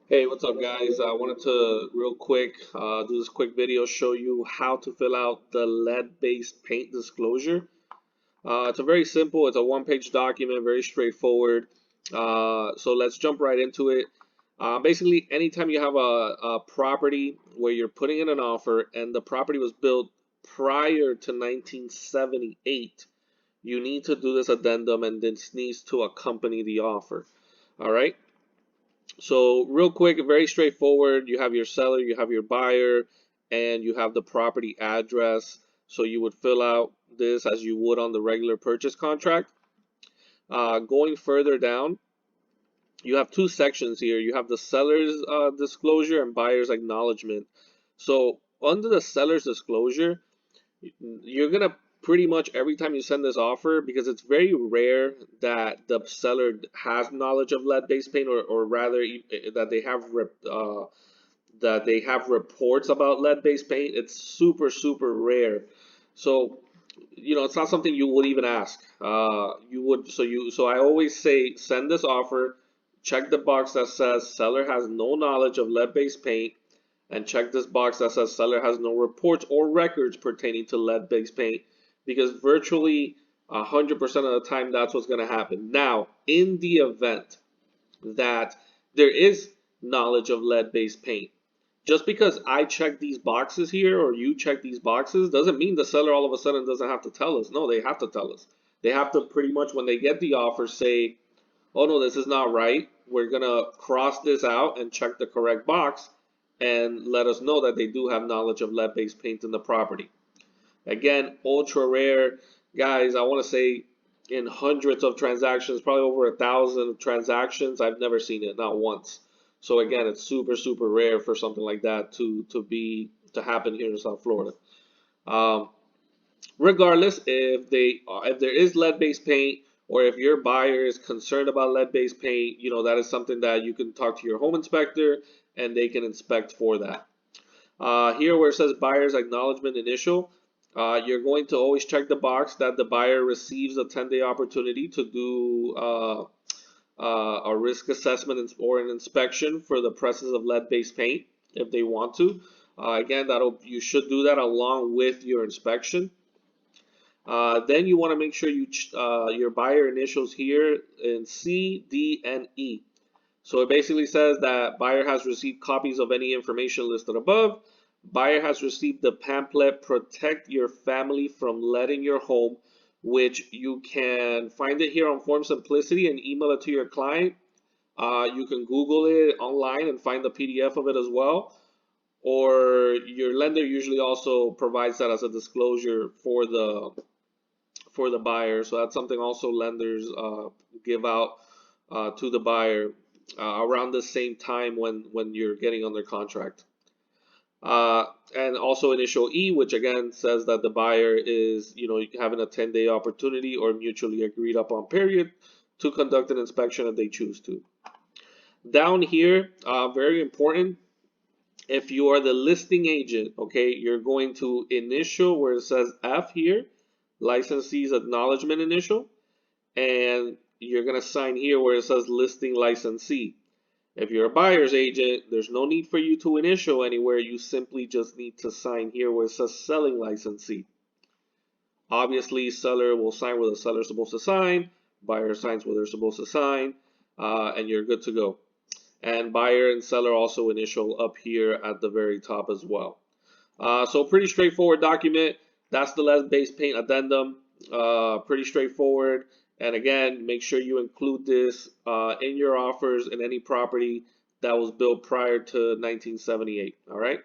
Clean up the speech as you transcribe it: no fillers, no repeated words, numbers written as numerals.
Hey, what's up, guys? I wanted to real quick do this quick video, show you how to fill out the lead-based paint disclosure. It's a very simple, it's a one-page document, very straightforward. So let's jump right into it. Basically, anytime you have a property where you're putting in an offer and the property was built prior to 1978, you need to do this addendum and this needs to accompany the offer. All right. So real quick, very straightforward. You have your seller, you have your buyer, and you have the property address. So you would fill out this as you would on the regular purchase contract. Going further down, you have two sections here. You have the seller's disclosure and buyer's acknowledgement. So under the seller's disclosure, you're gonna pretty much every time you send this offer, because it's very rare that the seller has knowledge of lead-based paint, or rather that they have reports about lead-based paint. It's super rare. So it's not something you would even ask. You would so I always say send this offer, check the box that says seller has no knowledge of lead-based paint, and check this box that says seller has no reports or records pertaining to lead-based paint, because virtually 100% of the time that's what's going to happen. Now, in the event that there is knowledge of lead-based paint, just because I check these boxes here or you check these boxes doesn't mean the seller all of a sudden doesn't have to tell us. No, they have to tell us. They have to pretty much, when they get the offer, say, oh no, this is not right. We're gonna cross this out and check the correct box and let us know that they do have knowledge of lead-based paint in the property. Again, ultra rare, guys. I want to say in hundreds of transactions, probably over 1,000 transactions, I've never seen it, not once. So again, it's super rare for something like that to happen here in South Florida. Um, Regardless, if there is lead-based paint, or if your buyer is concerned about lead-based paint, that is something that you can talk to your home inspector and they can inspect for that. Here where it says buyer's acknowledgement initial, you're going to always check the box that the buyer receives a 10-day opportunity to do a risk assessment or an inspection for the presence of lead-based paint if they want to. Again, you should do that along with your inspection. Then you want to make sure your buyer initials here in C, D, and E. So it basically says that buyer has received copies of any information listed above. Buyer has received the pamphlet Protect Your Family from Lead in Your Home, which you can find it here on Form Simplicity and email it to your client. You can Google it online and find the PDF of it as well. Or your lender usually also provides that as a disclosure for the buyer. So that's something also lenders give out to the buyer around the same time when you're getting under contract. And also initial E, which again says that the buyer is, having a 10-day opportunity or mutually agreed upon period to conduct an inspection if they choose to. Down here, very important, if you are the listing agent, okay, you're going to initial where it says F here, licensee's acknowledgement initial, and you're going to sign here where it says listing licensee. If you're a buyer's agent, there's no need for you to initial anywhere. You simply just need to sign here where it says selling licensee. Obviously, seller will sign where the seller's supposed to sign, buyer signs where they're supposed to sign, and you're good to go. And buyer and seller also initial up here at the very top as well. So pretty straightforward document. That's the lead-based paint addendum. Pretty straightforward. And again, make sure you include this in your offers in any property that was built prior to 1978. All right.